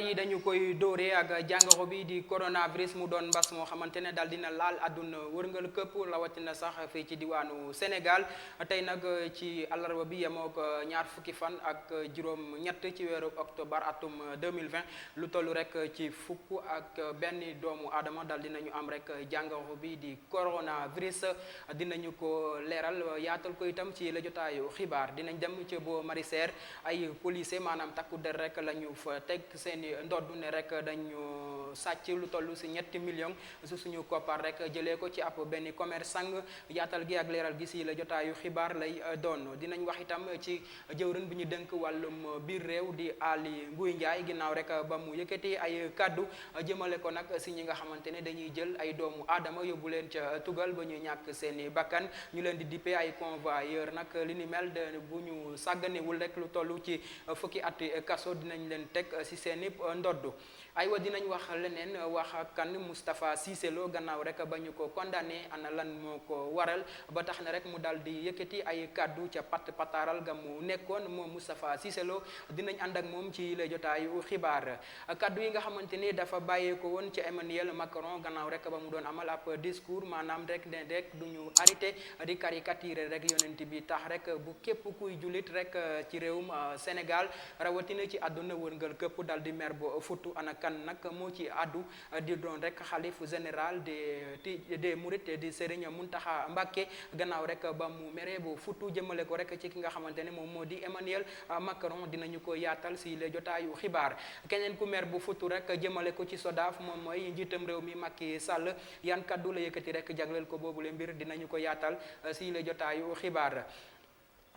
yi dañu koy dóoree ak jàngoro bi di coronavirus mu doon mbas moo xamante ne daal dina laal àdduna wërngal këpp rawatina sax fii ci diwaanu Sénégal tey nag ci àllarba bi yemoo ko ñaar fukki fan ak juróom ñett ci weeru octobre atum 2020 lu toll rek ci fukk ak benn doomu aadama daal dinañu am rek jàngoro bi di coronavirus dinañu ko leeral yaatal ko itam ci la jotaayu xibaar dinañ dem ci boo Marisère ay policier maanaam takku der rek la ñu fa teg seeni ndodd ne rek dañu sàcc lu toll si 7 millions su suñu koppar rek jëlee ko ci ab benn commerçant yaatal gi ak leeral gi si la jotaayu xibaar lay doon dinañ wax itam ci jëwrin bi ñu dënk wàllum biir réew di Aly Ngouille Ndiaye ginnaaw rek ba mu yëkkati ay kaddu jëmale ko nag si ñi nga xamante ne dañuy jël ay doomu aadama yóbbu leen ca tugal ba ñuy ñàkk seeni bakkan ñu leen di dippee ay convoyeur nag li ni mel de bu ñu sàgganewul rek lu toll ci fukki ati kaso dinañ leen teg ci seeni ndodd aywa dinañ wax leneen wax kan Moustapha Cissé Lo gannaaw rek ba ñu ko condamné ana lan moo ko waral ba tax na rek mu daal di yëkkati ay kaddu ca pataaral ga mu nekkoon moom Moustapha Cissé Lo dinañ ànd ak moom ci la jotaayu xibaar kaddu yi nga xamante ni dafa bàyyeeko woon ci Emmanuel Macron gannaaw rek ba mu doon amal ab discours maanaam rek ne rek du ñu arrêté di caricaturer rek yonent bi tax rek bu képp kuy jullit rek ci réewum Sénégal rawatina ci àdduna wërngal këpp dal di mer bo futu ana kan nag moo ci àddu di doon rek xalif général des Mourides di Serigne Mountakha Mbacké gannaaw rek ba mu meree bo futu jëmale ko rek ci ki nga xamante ne moom moo di Emmanuel Macron dinañu ko yaatal si le jotaayu xibaar keneen ku mer bu futu rek jëmale ko ci SODAV moom mooy njiitam réew mi Macky Sall yan kaddu la yëkkati rek jagleel ko boobule mbir dinañu ko yaatal si le jotaayu xibaar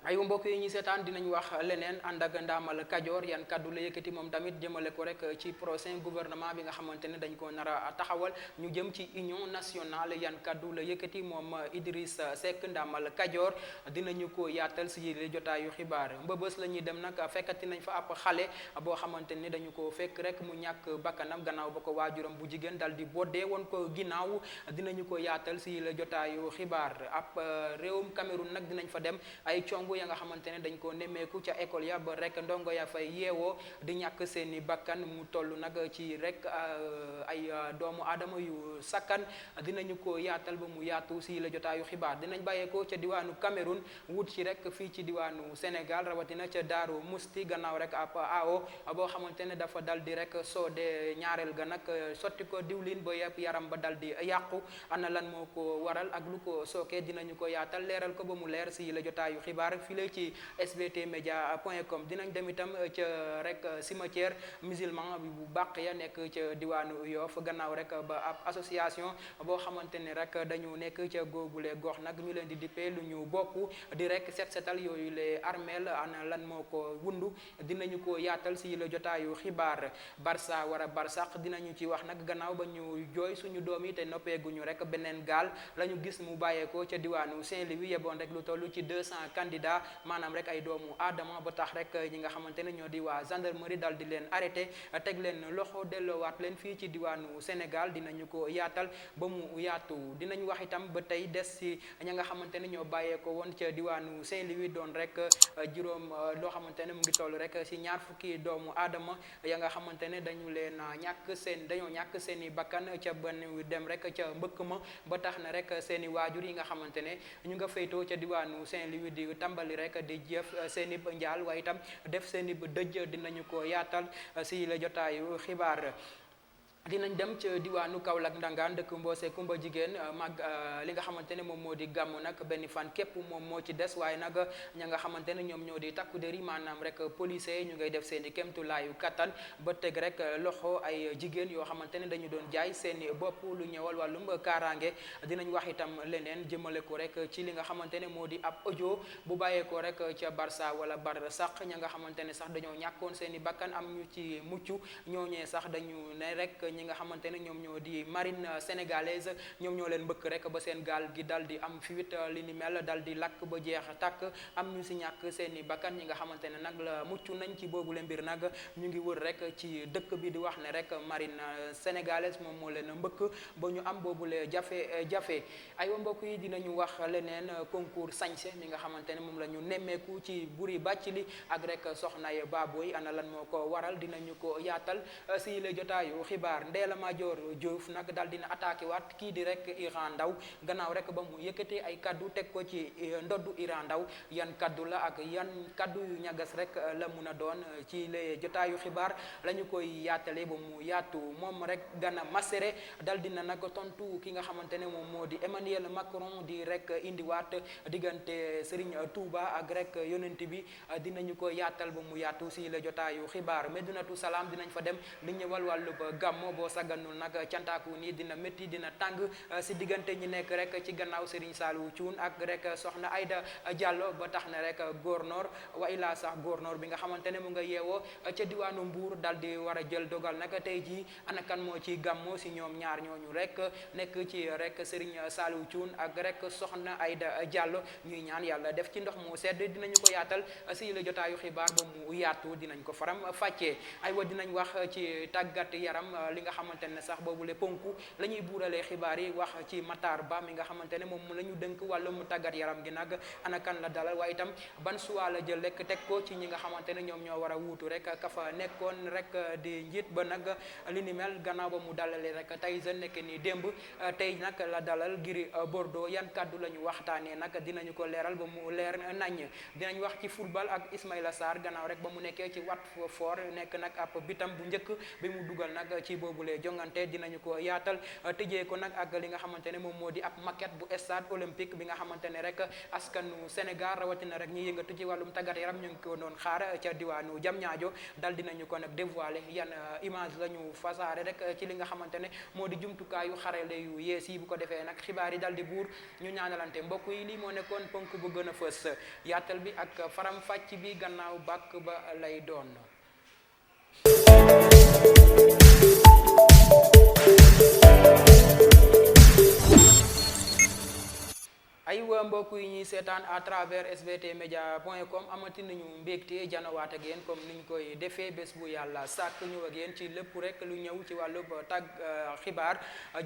ayu mbokk yi ñuy seetaan dinañ wax leneen ànd ak ndaamal Kajoor yan kaddu la yëkkati moom tamit jëmale ko rek ci prochain gouvernement bi nga xamante ne dañ ko nar a taxawal ñu jëm ci union nationale yan kaddu la yëkkati moom Idriss Seck ndaamal Kajoor dinañu ko yaatal si yile jotaayu xibaar mbëbës la ñuy dem nag fekkati nañ fa ab xale boo xamante ni dañu ko fekk rek mu ñàkk bakkanam gannaaw ba ko waajuram bu jigéen dal di boddee woon ko ginnaaw dinañu ko yaatal si yile jotaayu xibaar ab réewum Cameroun nag dinañ fa dem ay cong ya nga xamante ne dañ ko nemmeeku ca école ya ba rek ndongo ya fay yeewoo di ñàkk seeni bakkan mu toll nag ci rek ay doomu aadama yu sakkan dinañu ko yaatal ba mu yaatu si la jotaayu xibaar dinañ bàyyeekoo ca diwaanu Cameroun wut ci rek fii ci diwaanu Sénégal rawatina ca Daaru Musti gannaaw rek ab AO boo xamante ne dafa dal di rek soode ñaareel ga nag sotti ko diwlin ba yëpp yaram ba dal di yàqu ana lan moo ko waral ak lu ko sookee dinañu ko yaatal leeral ko ba mu leer si la jotaayu xibaar fii ci sbtmedia.com dinañ dem itam ca rek cimetière musulman bi bu bàq ya nekk ca diwaanu Yoff gannaaw rek ba ab association boo xamante ne rek dañu nekk ca googule gox nag ñu leen di dippee lu ñu bokk di rek setal yooyu les armeel ana lan moo ko wundu dinañu ko yaatal si la jotaayu xibaar Barça war a Barsaq dinañu ci wax nag gannaaw ba ñu jooy suñu doom yi te noppeeguñu rek beneen gaal la ñu gis mu bàyyeekoo ca diwaanu Saint-Louis yeboon rek lu toll ci 200 candidats maanaam rek ay doomu aadama ba tax rek ñi nga xamante ne ñoo di waa gendarmerie dal di leen arrêté teg leen loxo delloowaat leen fii ci diwaanu Sénégal dinañu ko yaatal ba mu yaatu dinañ wax itam ba tey des si ña nga xamante ne ñoo bàyyeeko woon ca diwaanu Saint-Louis doon rek juróom loo xamante ne mu ngi toll rek si ñaar fukki doomu aadama ya nga xamante ne dañoo ñàkk seen i bakkan ca benn dem rek ca mbëkk ma ba tax na rek seen i waajur yi nga xamante ne ñu nga faytoo ca diwaanu Saint-Louis di tàmbali rek di jëf seeni ba njaal waaye itam def seeni ba dëj dinañu ko yaatal si la jotaayu xibaar dinañ dem ca diwaanu Kaolack Ndangaan dëkk Mboose Kumba jigéen mag li nga xamante ne moom moo di gàmm nag benn fan képp moom moo ci des waaye nag ña nga xamante ne ñoom ñoo di takku der yi maanaam rek policier ñu ngay def seen i kéemtulaayu kattan ba teg rek loxo ay jigéen yoo xamante ne dañu doon jaay seen i bopp lu ñëwal wàllum kaaraange dinañ wax itam leneen jëmale ko rek ci li nga xamante ne moo di ab audio bu bàyyeekoo rek ca Barça wala Barsaq ña nga xamante ne sax dañoo ñàkkoon seen i bakkan am ñu ci mucc ñooñee sax dañu ne rek ñi nga xamante ne ñoom ñoo di marine sénégalaise ñoom ñoo leen mbëkk rek ba seen gaal gi dal di am fuite li ni mel dal di lakk ba jeex tàkk am ñu si ñàkk seeni bakkan ñi nga xamante ne nag la mucc nañ ci boobule mbir nag ñu ngi wër rek ci dëkk bi di wax ne rek marine sénégalaise moom moo leen mbëkk ba ñu am boobule jafe-jafe. aywa mbokk yi dinañu wax leneen concours sañse mi nga xamante ne moom la ñu nemmeeku ci Buri Bathily ak rek soxnay Baboy ana lan moo ko waral dinañu ko yaatal si la jotaayu xibaar. Ndella Madior Diouf nag daal dina attaqué waat kii di rek Iran Ndaw gannaaw rek ba mu yëkkatee ay kaddu teg ko ci ndoddu Iran Ndaw yan kaddu la ak yan kaddu yu ñagas rek la mun a doon ci la jotaayu xibaar la ñu koy yaatale ba mu yaatu moom rek Gana Masséré dal dina nag tontu ki nga xamante ne moom moo di Emmanuel Macron di rek indiwaat diggante Serigne Touba ak rek yonent bi dinañu ko yaatal ba mu yaatu si la jotaayu xibaar. Medinatu Salaam dinañ fa dem li ñëwal wàllu ba gàmmo boo sagganul nag cantaaku nii dina métti dina tàng si diggante ñi nekk rek ci gannaaw Serigne Saliou Thioune ak rek soxna Aïda Diallo ba tax na rek gornoor wa ilaa sax gornoor bi nga xamante ne mu nga yeewoo ca diwaanu Mbour dal di war a jël dogal nag tey jii ana kan moo ci gàmmo si ñoom ñaar ñooñu rek nekk ci rek Serigne Saliou Thioune ak rek soxna Aïda Diallo ñuy ñaan yàlla def ci ndox mu sedd dinañu ko yaatal si la jotaayu xibaar ba mu yaatu dinañ ko faram fàccee. aywa dinañ wax ci tàggat yaram li nga xamante ne sax boobule ponku la ñuy buuralee xibaar yi wax ci Matar Ba mi nga xamante ne moom la ñu dënk wàllum tàggat yaram gi nag ana kan la dalal waaye itam ban suwaa la jël rek teg ko ci ñi nga xamante ne ñoom ñoo war a wuutu rek ka fa nekkoon rek di njiit ba nag li ni mel gannaaw ba mu dalalee rek Tyson nekk nii démb tey nag la dalal Gris Bordeaux yan kàddu la ñu waxtaanee nag dinañu ko leeral ba mu leer nañ dinañ wax ci football ak Ismaïla Sarr gannaaw rek ba mu nekkee ci Watford nekk nag ab bitam bu njëkk bi mu dugal nag ci boobule jongante dinañu ko yaatal tëjee ko nag ak li nga xamante ne moom moo di ab maquette bu stade olympique bi nga xamante ne rek askanu Sénégal rawatina rek ñi yëngatu ci wàllum tàggat yaram ñu ngi ko doon xaar ca diwaanu Diamniadio dal dinañu ko nag dévoiler yan image la ñu fasaare rek ci li nga xamante ne moo di jumtukaayu xarale yu yees yi bu ko defee nag xibaar yi dal di buur ñu ñaanalante mbokk yi lii moo nekkoon ponk bu gën a fës yaatal bi ak faram fàcc bi gannaaw bàkk ba lay doon. aywa mbokk yi ñuy seetaan à travers sbtmedia.com amati nañu mbégte janowaat ak yéen comme niñ koy defee bés bu yàlla sàkk ñëw ak yéen ci lépp rek lu ñëw ci wàllu xibaar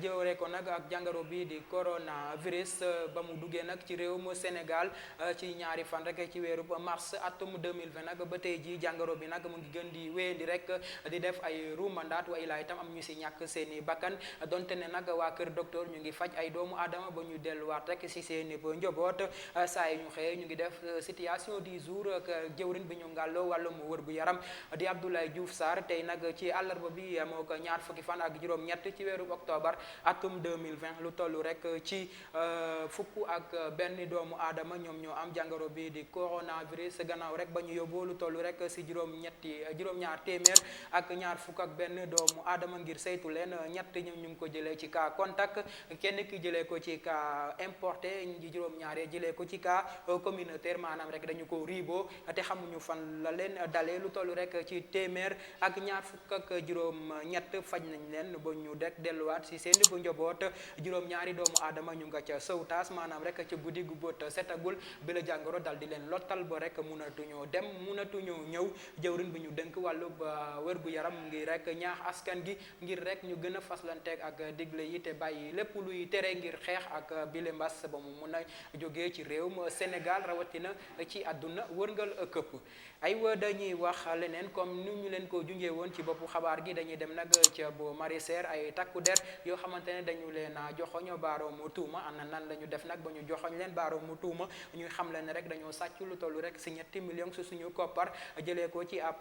jëwre ko nag ak jàngoro bi di coronavirus ba mu duggee nag ci réewum Sénégal ci ñaari fan rek ci weeru mars atum 2020 nag ba tey ji jàngoro bi nag mu ngi gën di wéyandi rek di def ay ruumandaat wa ilaa itam am ñu si ñàkk seeni bakkan donte ne nag waa kër docteur ñu ngi faj ay doomu aadama ba ñu delluwaat rek si seeni njaboot saa yi ñu xëyee ñu ngi def situation du jour ak jëwrin bi ñu ngàlloo wàllum wër gu yaram di Abdoulaye Diouf Sarr tey nag ci àllarba bi moo ko ñaar fukki fan ak juróom-ñett ci weeru octobre atum 2020 lu toll rek ci fukk ak benn doomu aadama ñoom ñoo am jàngoro bi di coronavirus gannaaw rek ba ñu yóbboo lu toll rek si juróom-ñaar téeméer ak ñaar fukk ak benn doomu aadama ngir saytu leen ñett ñu ngi ko jëlee ci cas contact kenn ki jëlee ko ci cas importé juróom-ñaare jëlee ko ci cas communautaire maanaam rek dañu ko riiboo te xamuñu fan la leen dalee lu toll rek ci téeméer ak ñaar fukk ak juróom-ñett faj nañ leen ba ñu rek delluwaat si seen bu njaboot juróom-ñaari doomu aadama ñu nga ca sawtaas maanaam rek ca guddi gu bët setagul bi la jàngoro dal di leen lottal ba rek munatuñoo dem munatuñoo ñëw jëwrin bi ñu dënk wàllu ba wér gu yaram ngir rek ñaax askan gi ngir rek ñu gën a faslanteeg ak digle yi te bàyyi lépp luy tere ngir xeex ak bile mbas ba mu mun a jógee ci réewum Sénégal rawatina ci àdduna wërngal këpp aywa dañuy wax leneen comme ni ñu leen ko junjee woon ci boppu xabaar gi dañuy dem nag ca bo Marisère ay takku der yoo xamante ne dañu leen a joxoñ baaroomu tuuma ana nan la ñu def nag ba ñu joxoñ leen baaroomu tuuma ñuy xam leen rek dañoo sàcc lu toll rek si 7 millions su suñu koppar jëlee ko ci ab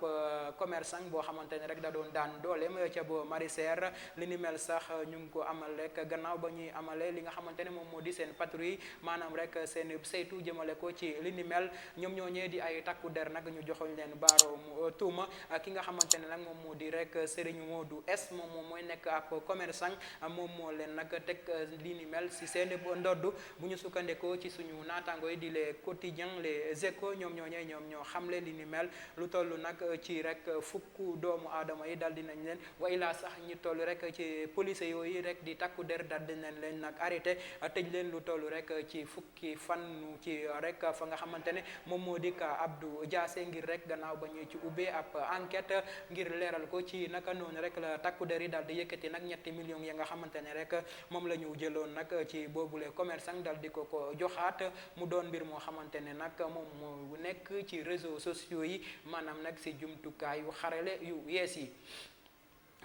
commerçant boo xamante ne rek da doon daan dooleem ca bo Marisère li ni mel sax ñu ngi ko amal rek gannaaw ba ñuy amalee li nga xamante ne moom moo di seen patrouille maanaam rek seen saytu jëmale ko ci li ni mel ñoom ñooñee di ay takku der nag ñu joxoñ leen baaroomu tuuma ki nga xamante ne nag moom moo di rek Serigne Modou S moom mooy nekk ab commerçant moom moo leen nag teg li ni mel si seen ndodd bu ñu sukkandikoo ci suñu naataango yi di les quotidiens les échos ñoom ñoo xamle li ni mel lu toll nag ci rek fukk doomu aadama yi dal dinañ leen way laa sax ñi toll rek ci police yooyu rek di takku der dal dinañ leen nag arrêté tëj leen lu toll rek ci fukki fan ci rek fa nga xamante ne moom moo di ka Abdou Diassé ngir rek gannaaw ba ñu ci ubbee ab enquête ngir leeral ko ci naka noonu rek la takku der yi daal di yëkkati nag 7 millions ya nga xamante ne rek moom la ñu jëloon nag ci boobule commerçant dal di ko joxaat mu doon mbir moo xamante ne nag moom moo nekk ci réseaux sociaux yi maanaam nag si jumtukaay yu xarale yu yees yi.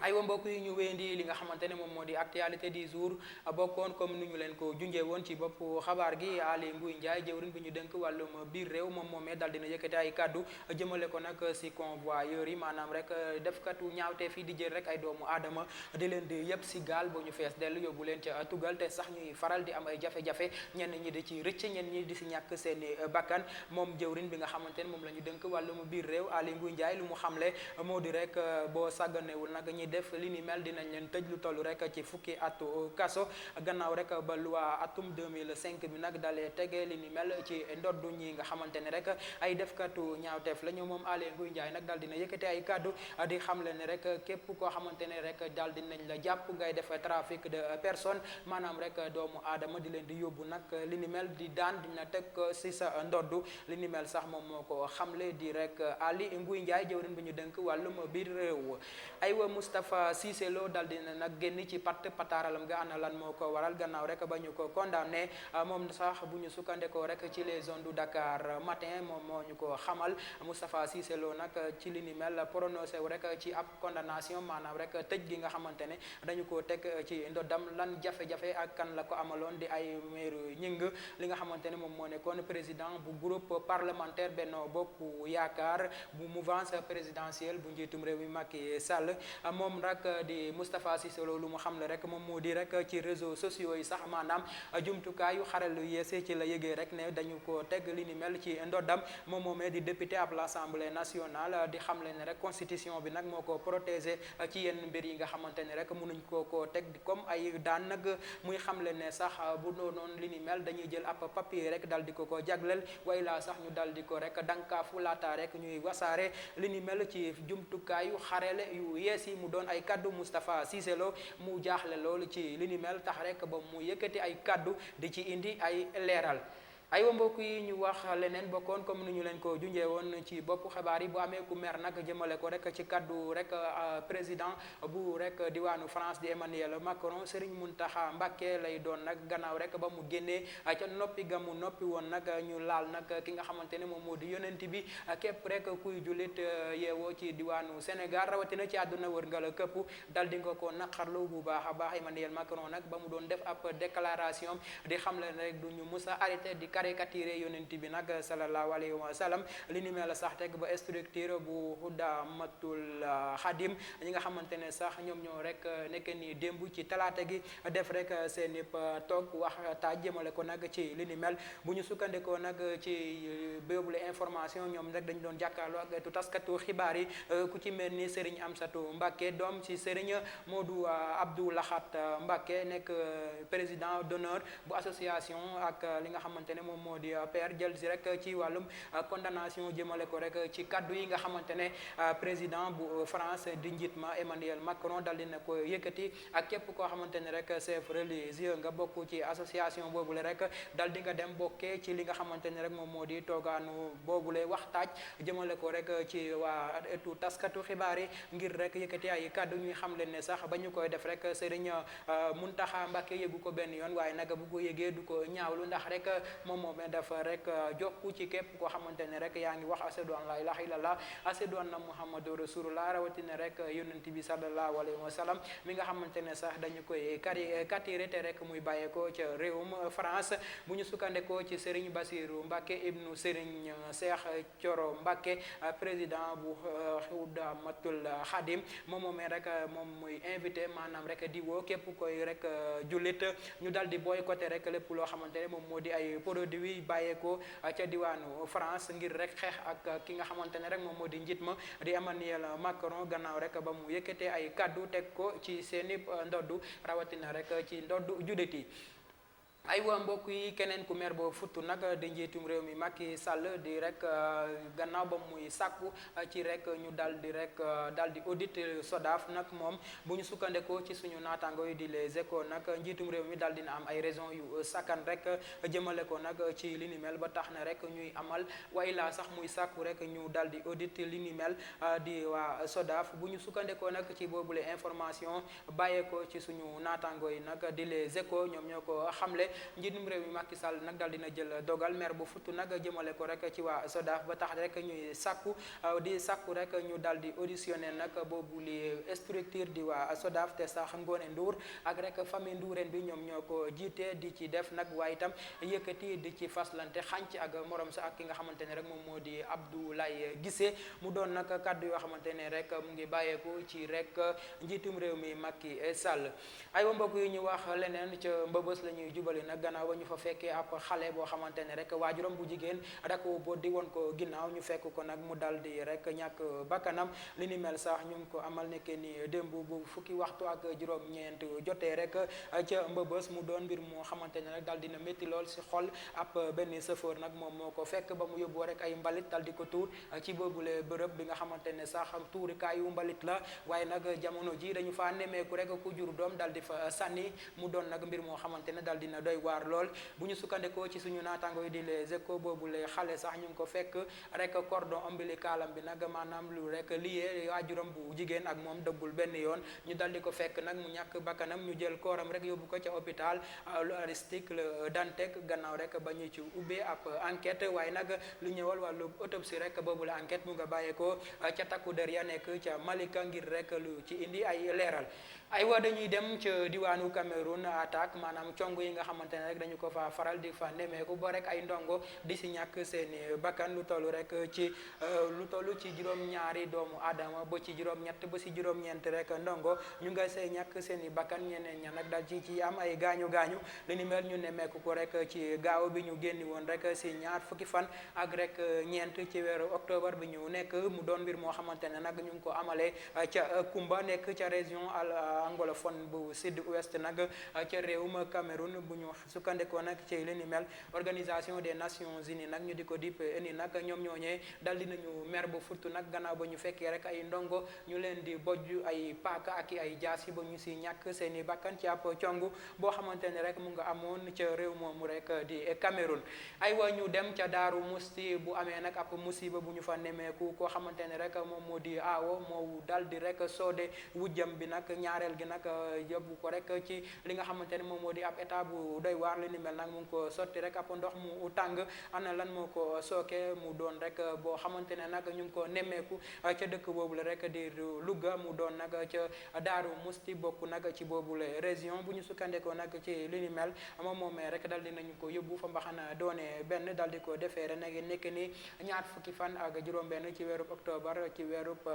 aywa mbokk yi ñu wéyandi li nga xamante ne moom moo di actualité du jour bokkoon comme ni ñu leen ko junjee woon ci bopp xabaar gi Aly Ngouille Ndiaye jëwriñ bi ñu dénk wàllum biir réew moom moomee dal dina yëkkati ay kàddu jëmale ko nag si convoyeurs yi maanaam rek defkatu ñaawte fii di jël rek ay doomu aadama di leen di yëpp si gaal ba ñu fees dell yóbbu leen ca tugal te sax ñuy faral di am ay jafe-jafe ñenn ñi di ci rëcc ñenn ñi di si ñàkk seeni bakkan moom jëwriñ bi nga xamante ne moom la ñu dénk wàllum biir réew Aly Ngouille Ndiaye lu mu xamle moo di rek boo sàgganewul nag def li ni mel dinañ leen tëj lu toll rek ci fukki atu kaso gannaaw rek ba loi atum 2005 bi nag dalee tege li ni mel ci ndoddu ñi nga xamante ne rek ay defkatu ñaawteef la ñu moom Aly Ngouille Ndiaye nag daal dina yëkkati ay kàddu di xamle ne rek képp koo xamante ne rek daal dinañ la jàpp ngay def trafic de personnes maanaam rek doomu aadama di leen di yóbbu nag li ni mel di daan dina teg si sa ndoddu li ni mel sax moom moo ko xamle di rek Aly Ngouille Ndiaye jëwriñ bi ñu dénk wàllum biir réew aywa Moustapha Cissé Lo dal dina nag génn ci pataaralam ga ana lan moo ko waral gannaaw rek ba ñu ko condamné moom sax bu ñu sukkandekoo rek ci les zones du Dakar matin moom moo ñu ko xamal Moustapha Cissé Lo nag ci li ni mel prononcé wu rek ci ab condamnation maanaam rek tëj gi nga xamante ne dañu ko teg ci ndodam lan jafe-jafe ak kan la ko amaloon di ay maire ñing li nga xamante ne moom moo nekkoon président bu groupe parlementaire Benno Bokk Yaakaar bu mouvance présidentielle bu njiitum réew mi Macky Sall moom rek di Moustapha Cissé Lo lu mu xam le rek moom moo di rek ci réseaux sociaux yi sax maanaam jumtukaayu xaral yu yeese ci la yëgee rek ne dañu ko teg li ni mel ci ndoddam moom moomee di député ab l'Assemblée nationale di xam le ne rek constitution bi nag moo ko protégé ci yenn mbir yi nga xamante ne rek mënuñ koo teg comme ay daan nag muy xam le ne sax bu doonoon li ni mel dañuy jël ab papier rek dal di ko jagleel way laa sax ñu dal di ko rek dankaafu laata rek ñuy wasaare li ni mel ci jumtukaayu xarale yu yees yi mu doon ay kaddu Moustapha Cissé Lo mu jaaxle loolu ci li ni mel tax rek ba mu yëkkati ay kaddu di ci indi ay leeral. aywa mbokk yi ñu wax leneen bokkoon comme ni ñu leen ko junjee woon ci bopp xibaar yi bu amee ku mer nag jëmale ko rek ci kaddu rek président bu rek diwaanu France di Emmanuel Macron Serigne Mountakha Mbacké lay doon nag gannaaw rek ba mu génnee ca noppi ga mu noppi woon nag ñu laal nag ki nga xamante ne moom moo di yonent bi képp rek kuy jullit yeewoo ci diwaanu Sénégal rawatina ci àdduna wërngal këpp dal di nga ko naqarlu bu baax a baax Emmanuel Macron nag ba mu doon def ab déclaration di xam leen rek du ñu mus a arrêté di caricaturé yonent bi nag sallallahu alayhi wa sallam li ni mel sax teg ba structure bu Xudamatul Xadim ñi nga xamante ne sax ñoom ñoo rek nekk ni démb ci talaata gi def rek seen yëpp toog wax taaj jëmale ko nag ci li ni mel bu ñu sukkandikoo nag ci boobule information ñoom rek dañu doon jàkkaarloo ak tu taskatu xibaar yi ku ci mel ni Serigne Amsatou Mbacké doom ci Serigne Modou Abdou Lahat Mbacké nekk président d'honneur bu association ak li nga xamante ne moom moo di père jël si rek ci wàllum condamnation jëmale ko rek ci kaddu yi nga xamante ne président bu France di njiit ma Emmanuel Macron dal dina ko yëkkati ak képp koo xamante ne rek chef religieux nga bokk ci association boobule rek dal di nga dem bokkee ci li nga xamante ne rek moom moo di toogaanu boobule waxtaaj jëmale ko rek ci waa etu taskatu xibaar yi ngir rek yëkkati ay kaddu ñuy xam leen ne sax ba ñu koy def rek Serigne Mountakha Mbacké yëgu ko benn yoon waaye nag bu ko yëgee du ko ñaawlu ndax rek moom moom moomee dafa rek jokku ci képp koo xamante ne rek yaa ngi wax ashadu an la ilaha illallah ashadu anna muhammadu rasulullah rawatina rek yonent bi sallallahu alayhi wa sallam mi nga xamante ne sax dañu koy katiré te rek muy bàyyeekoo ca réewum France bu ñu sukkandekoo ci Serigne Bassirou Mbacké ibnu Serigne Cheikh Thioro Mbacké président bu Xudamatul Xadim moom moomee rek moom muy invité maanaam rek di woo képp koy rek jullit ñu dal di boycotté rek lépp loo xamante ne moom moo di ay produits bàyyeekoo ca diwaanu France ngir rek xeex ak ki nga xamante ne rek moom moo di njiit ma di Emmanuel Macron gannaaw rek ba mu yëkkatee ay kaddu teg ko ci seeni ndoddu rawatina rek ci ndoddu jullit yi. ay waa mbokk yi keneen ku mer boo futtu nag di njiitum réew mi Macky Sall di rek gannaaw ba muy sàkku ci rek ñu dal di audit SODAV nag moom bu ñu sukkandekoo ci suñu naataango yi di Les Échos nag njiitum réew mi dal dina am ay raison yu sakkan rek jëmale ko nag ci li ni mel ba tax na rek ñuy amal way laa sax muy sàkku rek ñu dal di audit li ni mel di waa SODAV bu ñu sukkandekoo nag ci boobule information bàyyeekoo ci suñu naataango yi nag di Les Échos ñoom ñoo ko xamle. njiitum réew mi Macky Sall nag daal dina jël dogal mer bu futt nag jëmale ko rek ci waa SODAV ba tax rek ñuy sàkku rek ñu daal di auditionné nag boobu li structure di waa SODAV te sax Ngoné Ndour ak rek famille Ndourène bi ñoom ñoo ko jiite di ci def nag waaye itam yëkkati di ci faslante xànc ak morom sa ak ki nga xamante ne rek moom moo di Abdoulaye Guissé mu doon nag kaddu yoo xamante ne rek mu ngi bàyyeeku ci rek njiitum réew mi Macky Sall. aywa mbokk yi ñu wax leneen ca mbëbës la ñuy jubali nag gannaaw ba ñu fa fekkee ab xale boo xamante ne rek waajuram bu jigéen rek boo di woon ko ginnaaw ñu fekk ko nag mu dal di rek ñàkk bakkanam li ni mel sax ñu ngi ko amal nekkee ni démb bu fukki waxtu ak juróom-ñeent jotee rek ca mbëbës mu doon mbir moo xamante ne rek dal dina métti lool si xol ab benn chauffeur nag moom moo ko fekk ba mu yóbboo rek ay mbalit dal di ko tuur ci boobule bërëb bi nga xamante ne sax tuurikaayu mbalit la waaye nag jamono ji dañu faa nemeeku rek ku jur doom dal di fa sànni mu doon nag mbir moo xamante ne dal dina doy waar lool bu ñu sukkandikoo ci suñu naataango yi di Les Échos boobule xale sax ñu ngi ko fekk rek cordon ombilicalam bi nag maanaam lu rek lié waajuram bu jigéen ak moom dëggul benn yoon ñu dal di ko fekk nag mu ñàkk bakkanam ñu jël kooram rek yóbbu ko ca hôpital Aristide Le Dantec gannaaw rek ba ñu ci ubbee ab enquête waaye nag lu ñëwal wàllu autopsie rek boobule enquête mu nga bàyyeekoo ca takku der ya nekk ca Malika ngir rek lu ci indi ay leeral. aywa dañuy dem ca diwaanu Cameroun attaque maanaam cong yi nga xamante ne rek dañu ko fa faral di fa nemeeku ba rek ay ndongo di si ñàkk seeni bakkan lu toll ci juróom-ñaari doomu aadama ba ci juróom-ñett ba si juróom-ñeent rek ndongo ñu nga see ñàkk seeni bakkan ñeneen ña nag dal ci am ay gaañu-gaañu li ni mel ñu nemeeku ko rek ci gaaw bi ñu génni woon rek si ñaar fukki fan ak rek ñeent ci weeru octobre bi ñu nekk mu doon mbir moo xamante ne nag ñu ngi ko amalee ca Kumba nekk ca région anglophone bu sud ouest nag ca réewum Cameroun bu ñu sukkandikoo nag ci li ni mel organisation des nations unies nag ñu di ko dippe ni nag ñoom ñooñee dal dinañu mer bu futt nag gannaaw ba ñu fekkee rek ay ndongo ñu leen di bojj ay paaka ak ay jaasi ba ñu si ñàkk seeni bakkan ci ab cong boo xamante ne rek mu nga amoon ca réew moomu rek di Cameroun. aywa ñu dem ca Daaru Musti bu amee nag ab musiba bu ñu fa nemeeku koo xamante ne rek moom moo di aawo moo dal di rek soode wujjam bi nag ñaareel gi nag yóbbu ko rek ci li nga xamante ne moom moo di ab état bu doy waar li ni mel nag mu ngi ko sotti rek ab ndox mu tàng ana lan moo ko sooke mu doon rek boo xamante ne nag ñu ngi ko nemmeeku ca dëkk boobu la rek di Louga mu doon nag ca Daaru Musti bokk nag ci boobu la région bu ñu sukkandikoo nag ci li ni mel moom moomee rek dal dinañu ko yóbbu fa mbaxana doone benn dal di ko defeere nag nekk ni ñaar fukki fan ak juróom-benn ci weerub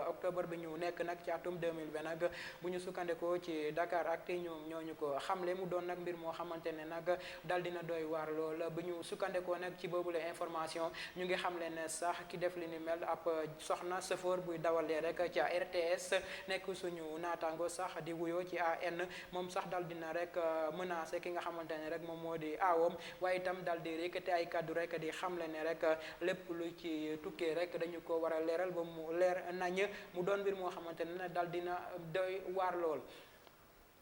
octobre bi ñu nekk nag ci atum 2020 nag bu ñu sukkandikoo ci Dakar ak ñoom ñooñu ko xamle mu doon nag mbir moo xamante ne nag dal dina doy waar lool bu ñu sukkandikoo nag ci boobule information ñu ngi xamle ne sax ki def li ni mel ab soxna chauffeur buy dawalee rek ca RTS nekk suñu naataango sax di wuyoo ci AN moom sax dal dina rek menacé ki nga xamante ne rek moom moo di aawam waaye itam dal di yëkkati ay kaddu rek di xamle ne rek lépp lu ci tukkee rek dañu ko war a leeral ba mu leer nañ mu doon mbir moo xamante ne dal dina doy waar lool.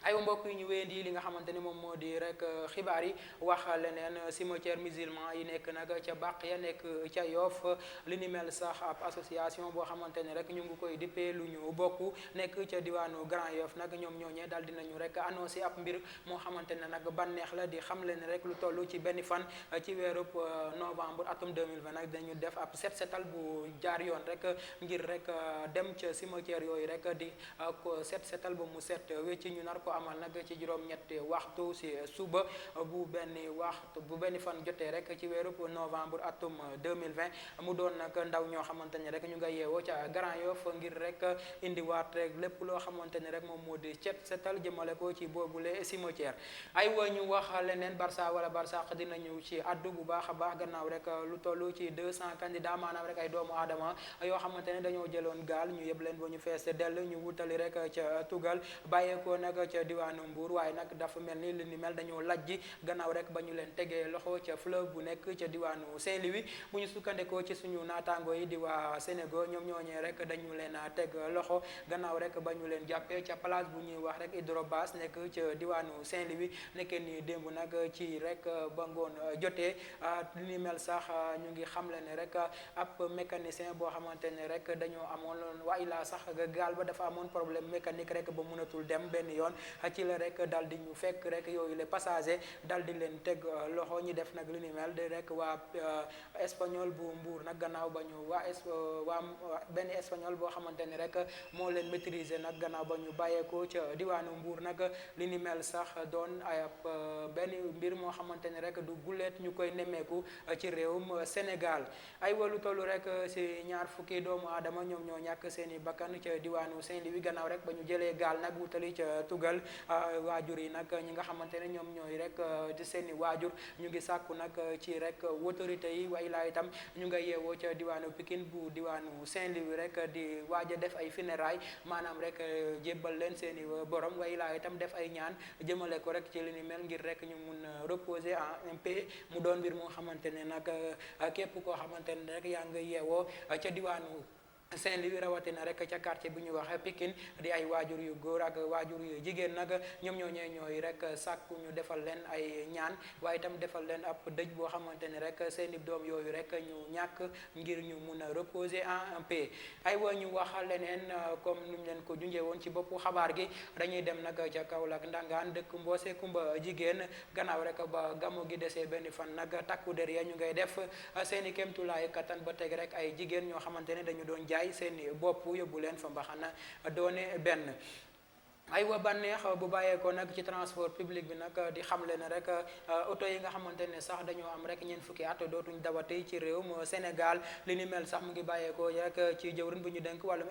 aywa mbokk yi ñu wéyandi li nga xamante ni moom moo di rek xibaar yi wax leneen cimetière musulman yi nekk nag ca bàq ya nekk ca Yoff li ni mel sax ab association boo xamante ni rek ñu ngi koy dippee lu ñu bokk nekk ca diwaanu Grand Yoff nag ñoom ñooñee daal dinañu rek annoncé ab mbir moo xamante ne nag banneex la di xam leen rek lu toll ci benn fan ci weerub novembre atum 2020 nag dañu def ab set setal bu jaar yoon rek ngir rek dem ca cimetière yooyu rek di ko set setal ba mu set wecc ñu nar ko amal nag ci juróom-ñetti waxtu si suba bu benn fan jotee rek ci weeru novembre atum 2020 mu doon nag ndaw ñoo xamante ni rek ñu nga yeewoo ca Grand Yoff ngir rek indiwaat rek lépp loo xamante ni rek moom moo di cet setal jëmale ko ci boobule cimetière ay wa ñu wax leneen Barça wala Barsaq dinañu ci addu bu baax a baax gannaaw rek lu toll ci 200 candidats maanaam rek ay doomu aadama yoo xamante ne dañoo jëloon gaal ñu yëpp leen ba ñu fees dell ñu wutali rek ca Tugal bàyyeekoo nag ca diwaanu Mbour waaye nag dafa mel ni li ni mel dañoo lajji gannaaw rek ba ñu leen tegee loxo ca fleuve bu nekk ca diwaanu Saint-Louis bu ñu sukkandikoo ci suñu naataango yi di waa Sénégal ñoom ñooñee rek dañu leen a teg loxo gannaaw rek ba ñu leen jàppee ca place bu ñuy wax rek Hydrobase nekk ca diwaanu Saint-Louis nekkee ni démb nag ci rek ba ngoon jotee li ni mel sax ñu ngi xamle ne rek ab mécanicien boo xamante ne rek dañoo amoon waaye laa sax gaal ba dafa amoon problème mécanique rek ba mënatul dem benn yoon ci la rek dal di ñu fekk rek yooyu les passagers dal di leen teg loxo ñi def nag li ni mel de rek waa espagnol bu Mbour nag gannaaw ba ñu waa benn espagnol boo xamante ni rek moo leen maîtriser nag gannaaw ba ñu bàyyeekoo ca diwaanu Mbour nag li ni mel sax doon ay benn mbir moo xamante ni rek du guleet ñu koy nemmeeku ci réewum Sénégal ay walu tollu rek si ñaar fukki doomu aadama ñoom ñoo ñàkk seen i bakkan ca diwaanu Saint-Louis gannaaw rek ba ñu jëlee gaal nag wutali ca Tugal waajur yi nag ñi nga xamante ne ñoom ñooy rek di seeni waajur ñu ngi sàkku nag ci rek autorité yi way laa itam ñu nga yeewoo ca diwaanu Pikine bu diwaanu Saint-Louis rek di waaj a def ay funérailles maanaam rek jébbal leen seeni borom way laa itam def ay ñaan jëmale ko rek ci li ni mel ngir rek ñu mun reposer en paix mu doon mbir moo xamante ne nag képp koo xamante ne rek yaa nga yeewoo ca diwaanu Saint-Louis rawatina rek ca quartier bu ñuy wax Pikine di ay waajur yu góor ak waajur yu jigéen nag ñoom ñooy rek sàkku ñu defal leen ay ñaan waaye itam defal leen ab dëj boo xamante ne rek seeni doom yooyu rek ñu ñàkk ngir ñu mun a reposer en paix ay wa ñu wax leneen comme ni ñu leen ko junjee woon ci boppu xabaar gi dañuy dem nag ca Kaolack Ndangaan dëkk Mboose Kumba jigéen gannaaw rek ba gamo gi desee benn fan nag takku der ya ñu ngay def seeni kéemtulaay kattan ba teg rek ay jigéen ñoo xamante ne dañu doon jaay seeni bopp yóbbu leen fa mbaxana doone benn ay wa bànneex bu bàyyeekoo nag ci transport public bi nag di xamle ne rek oto yi nga xamante ne sax dañoo am rek ñeent fukki at dootuñ dawate ci réewum Sénégal li ni mel sax mu ngi bàyyeekoo rek ci jëwrin bu ñu denk wàllum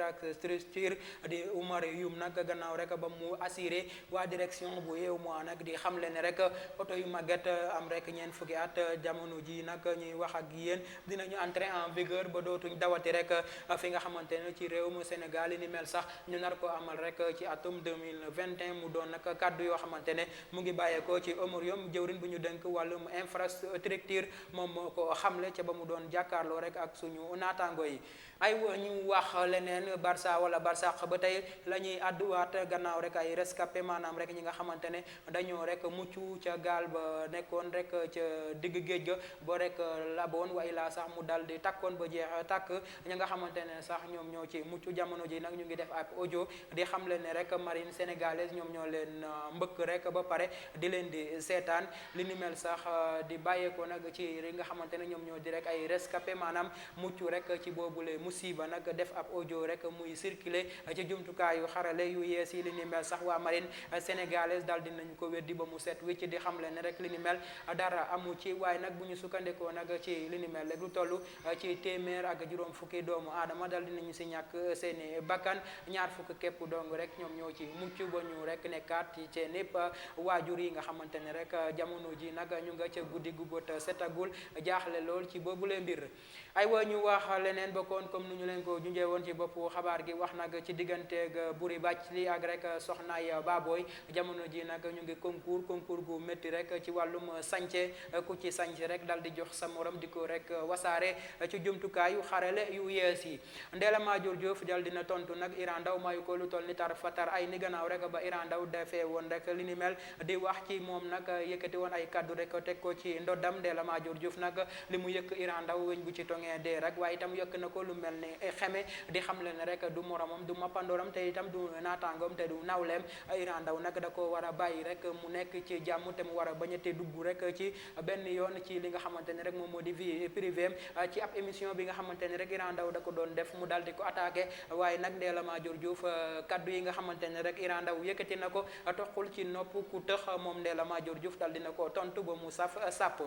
infrastructure di Oumar Youm nag gannaaw rek ba mu assuré waa direction bu Yewmo nag di xamle ne rek oto yu màgget am rek ñeent fukki at jamono ji nag ñuy wax ak yéen dinañu entrer en vigueur ba dootuñ dawati rek fi nga xamante ne ci réewum Sénégal li ni mel sax ñu nar ko amal rek ci atum 2021 mu doon nag kàddu yoo xamante ne mu ngi bàyyeekoo ci Oumar Youm jëwrin bu ñu denk wàllum infrastructure moom moo ko xamle ca ba mu doon jàkkaarloo rek ak suñu naataango yi ay ñu wax leneen Barça wala Barsaq ba tey la ñuy àdduwaat gannaaw rek ay rescapé maanaam rek ñi nga xamante ne dañoo rek mucc ca gaal ba nekkoon rek ca digg géej ga ba rek laboon way laa sax mu dal di takkoon ba jeex tàkk ñi nga xamante ne sax ñoom ñoo ci mucc jamono ji nag ñu ngi def ab audio di xam leen ne rek marine sénégalaise ñoom ñoo leen mbëkk rek ba pare di leen di seetaan li ni mel sax di bàyyeekoo nag ci li nga xamante ne ñoom ñoo di rek ay rescapé maanaam mucc rek ci boobule musiba nag def ab audio rek muy circuler ci jumtukaayu xarale yu yees yi li ni mel sax waa marine sénégalaise daal dinañu ko weddi ba mu set wicc di xam leen ne rek li ni mel dara amu ci waaye nag bu ñu sukkandikoo nag ci li ni mel rek lu toll ci téeméer ak juróom fukki doomu aadama daal dinañu si ñàkk seeni bakkan ñaar fukk képp dong rek ñoom ñoo ci mucc ba ñu rek nekkaat ci seen népp waajur yi nga xamante ne rek jamono ji nag ñu nga ca guddi gu bët setagul jaaxle lool ci boobule mbir ay wa ñu wax leneen bokkoon comme nu ñu leen ko junjee woon ci boppu xabaar gi wax nag ci digganteeg Buri Bathily ak rek soxnaay Baboy jamono ji nag ñu ngi concours gu métti rek ci wàllum sànce ku ci sànce rek dal di jox sa morom di ko rek wasaare ci jumtukaayu xarale yu yees yi Ndella Madior Diouf dal dina tontu nag Iran Ndaw mayu ko lu toll ni tarf tarfatar ay ni gannaaw rek ba Iran Ndaw defee woon rek li ni mel di wax ci moom nag yëkkati woon ay kaddu rek teg ko ci ndoddam Ndella Madior Diouf nag li mu yëkk Iran Ndaw weñ bu ci tongee dee rek waaye itam yëkk na ko lu mel ni xeme di xam le ne rek du moromam du mappandooram te itam du naataangoom te du nawleem Iran Ndaw nag da ko war a bàyyi rek mu nekk ci jàmm te mu war a bañ a te dugg rek ci benn yoon ci li nga xamante ne rek moom moo di vie privée ci ab émission bi nga xamante ne rek Iran Ndaw da ko doon def mu daal di ko attaqué waaye nag Ndella Madior Diouf kaddu yi nga xamante ne rek Iran Ndaw yëkkati na ko toxul ci nopp ku tëx moom Ndella Madior Diouf dal dina ko tontu ba mu saf sàpp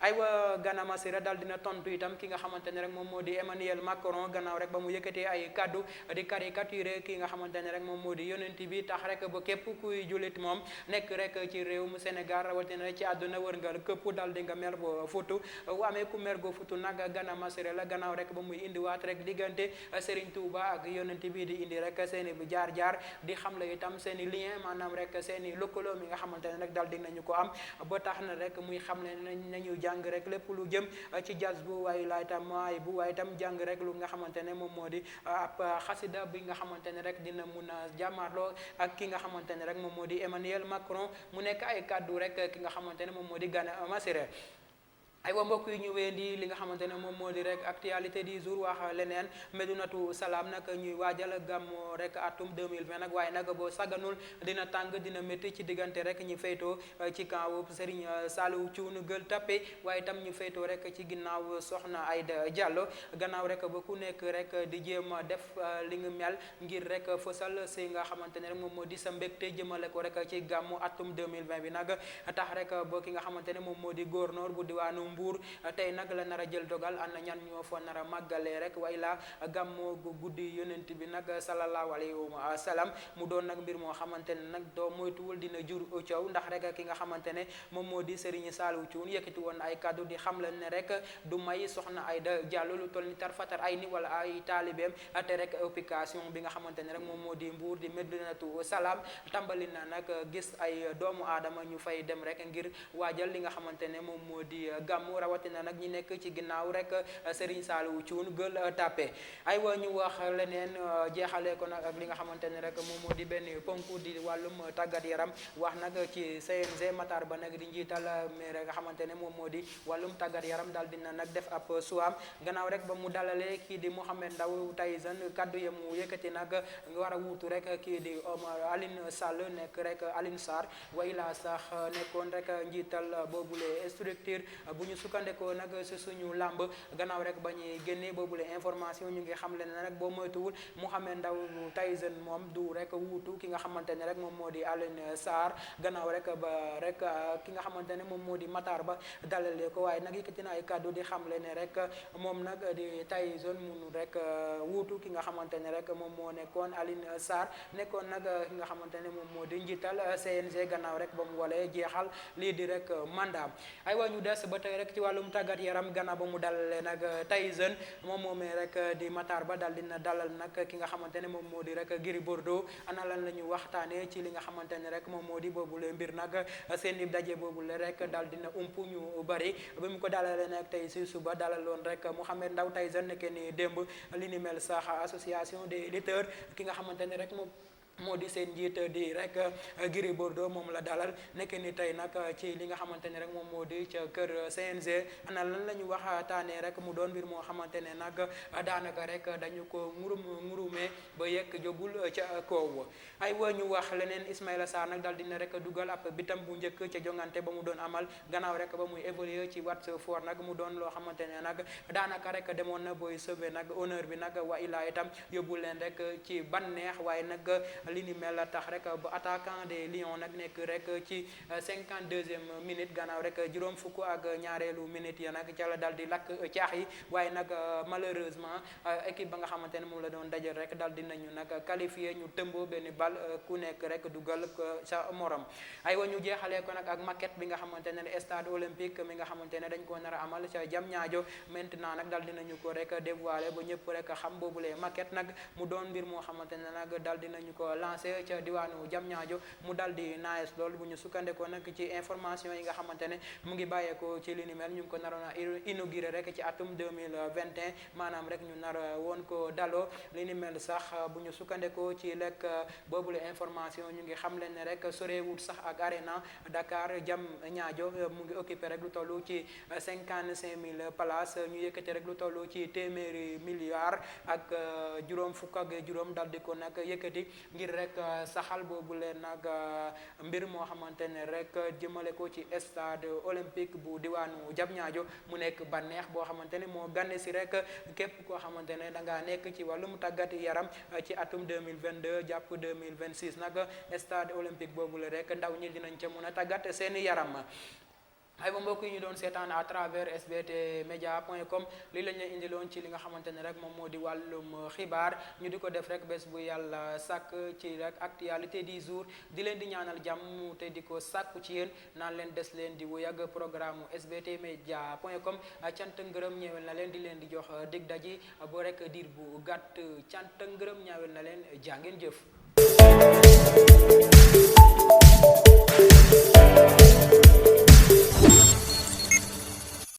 aywa Gana Massiré dal dina tontu itam ki nga xamante ne rek moom moo di Emmanuel Macron gannaaw rek ba mu yëkkatee ay kaddu di caricature ki nga xamante ne rek moom moo di yonent bi tax rek ba képp kuy jullit moom nekk rek ci réew mu Sénégal rawatina ci àdduna wërngal këpp dal di nga mer bo futu wu amee ku mer go futu nag Gana Massiré la gannaaw rek ba muy indiwaat rek diggante Serigne Touba ak yonent bi di indi rek seeni bu jaar-jaar di xam la itam seeni lien maanaam rek seeni lëkkaloo mi nga xamante ne rek dal di nañu ko am ba tax na rek muy xam ne nañu jàng rek lépp lu jëm ci jazz bu waaye laay tam ay bu waaye itam jàng rek lu nga xamante ne moom moo di ab xasida bi nga xamante ne rek dina mun a jàmmarloo ak ki nga xamante ne rek moom moo di Emmanuel Macron mu nekk ay kaddu rek ki nga xamante ne moom moo di Gana Massiré aywa mbokk yi ñu weendi li nga xamante ne moom moo di rek actualité du jour wax leneen Medinatu Salaam nag ñuy waajal gàmmu rek atum 2020 nag waaye nag boo sagganul dina tàng dina métti ci diggante rek ñu féetoo ci camp Serigne Saliou Thioune Gueule Tapée waaye itam ñu féetoo rek ci ginnaaw Soxna Aïda Diallo gannaaw rek ba ku nekk rek di jéem a def li nga mel ngir rek fësal si nga xamante ne rek moom moo di sa mbégte jëmale ko rek ci gàmmu atum 2020 bi nag tax rek ba ki nga xamante ne moom moo di gouverneur bu diwaanu Mbuur tey nag la nar a jël dogal ana ñan ñoo fa nar a màggalee rek way la gàmmoo gu guddi yonent bi nag sallallahu alayhi wa sallam mu doon nag mbir moo xamante ne nag doo moytuwul dina jur coow ndax rek ki nga xamante ne moom moo di Serigne Saliou Thioune yëkkati woon ay kaddu di xam leen ne rek du may Soxna Aïda Diallo lu toll ni tarfatar ay ni wala ay taalibeem te rek occupation bi nga xamante ne rek moom moo di Mbuur di Medinatu Salaam tàmbali na nag gis ay doomu aadama ñu fay dem rek ngir waajal li nga xamante ne moom moo di gàmmu rawatina nag ñi nekk ci ginnaaw rek Serigne Saliou Thioune Gueule Tapée aywa ñu wax leneen jeexalee ko nag ak li nga xamante ne rek moom moo di benn ponk di wàllum tàggat yaram wax nag ci CNG Matar Ba nag di njiital mais rek nga xamante ne moom moo di wàllum tàggat yaram daal dina nag def ab suwaam gannaaw rek ba mu dalalee kii di Mohamed Ndao Tyson kaddu ya mu yëkkati nag nga war a wuutu rek kii di Aline Sall nekk rek Aline Sarr way la sax nekkoon rek njiital boobule structure bu ñu sukkandekoo nag si suñu làmb gannaaw rek ba ñuy génnee boobule information ñu ngi xam leen ne rek boo moytuwul Mohamed Ndao Tyson moom du rek wuutu ki nga xamante ne rek moom moo di Aline Sarr gannaaw rek ba rek ki nga xamante ne moom moo di Matar Ba dalalee ko waaye nag yëkkati na ay kàddu di xam leen ne rek moom nag di Tyson munu rek wuutu ki nga xamante ne rek moom moo nekkoon Aline Sarr nekkoon nag ki nga xamante ne moom moo di njiital CNG gannaaw rek ba mu walee jeexal lii di rek mandat aywa ñu des ba tey rek ci wàllum tàggat yaram gannaaw ba mu dalalee nag Tyson moom moomee rek di Matar Ba dal dina dalal nag ki nga xamante ne moom moo di rek Gris Bordeaux ana lan la ñu waxtaanee ci li nga xamante ne rek moom moo di boobule mbir nag seen i daje boobule rek dal dina ump ñu bari ba mu ko dalalee nag tey si suba dalaloon rek Mohamed Ndao Tyson nekkee ni démb li ni mel sax association des lutteurs ki nga xamante ne rek moom moo di seen njiit di rek Gris Bordeaux moom la dalal nekk ni tey nag ci li nga xamante ne rek moom moo di ca kër CNG ana lan la ñu waxtaanee rek mu doon mbir moo xamante ne nag daanaka rek dañu ko ngurumee ba yekk jógul ca koow ay wa ñu wax leneen Ismaïla Sarr nag daal dina rek dugal ab bitam bu njëkk ca jongante ba mu doon amal gannaaw rek ba muy évoluer ci Watford nag mu doon loo xamante ne nag daanaka rek demoon na booy sauver nag honneur bi nag wa ilaa itam yóbbu leen rek ci banneex waaye nag li ni mel la tax rek ba attaquant des Lions nag nekk rek ci 52e minute gannaaw rek juróom fukk ak ñaareelu minute ya nag ca la dal di lakk caax yi waaye nag malheureusement équipe ba nga xamante ne moom la doon dajal rek dal dinañu nag qualifié ñu tëmboo benn bal ku nekk rek dugal sa morom aywa ñu jeexalee ko nag ak maquette bi nga xamante ne stade olympique mi nga xamante ne dañ ko nar a amal ca Diamniadio maintenant nag dal dinañu ko rek dévoiler ba ñëpp rek xam boobulee maquette nag mu doon mbir moo xamante ne nag dal dinañu ko lancé ca diwaanu Diamniadio mu dal di naes lool bu ñu sukkandekoo nag ci information yi nga xamante ne mu ngi bàyyeekoo ci li ni mel ñu ngi ko naroon a inauguré rek ci atum 2021 maanaam rek ñu nar woon ko daloo li ni mel sax bu ñu sukkandekoo ci lekk boobule information ñu ngi xam leen ne rek sorewut sax ak arena Dakar Diamniadio mu ngi occupé rek lu toll ci 55 000 places ñu yëkkati rek lu toll ci téeméeri milliards ak juróom fukk ak juróom dal di ko nag yëkkati ngir rek saxal boobu leen nag mbir moo xamante ne rek jëmale ko ci stade olympique bu diwaanu Diamniadio mu nekk bànneex boo xamante ne moo gane si rek képp koo xamante ne da ngaa nekk ci wàllum tàggat yaram ci atum 2022 jàpp 2026 nag stade olympique boobu la rek ndaw ñi dinañ ca mën a tàggat seeni yaram. ay ba mbokk yi ñu doon seetaan à travers sbtmedia.com lii lañ leen indiloon ci li nga xamante ne rek moom moo di wàllum xibaar ñu di ko def rek bés bu yàlla sàkk ci rek actualité du jour di leen di ñaanal jàmm te di ko sàkku ci yéen naan leen des leen di wéy ak programme sbtmedia.com cant ngërëm ñeewel na leen di leen di jox dig daji boo rek diir bu gàtt cant ngërëm ñaawel na leen jàngeen jëf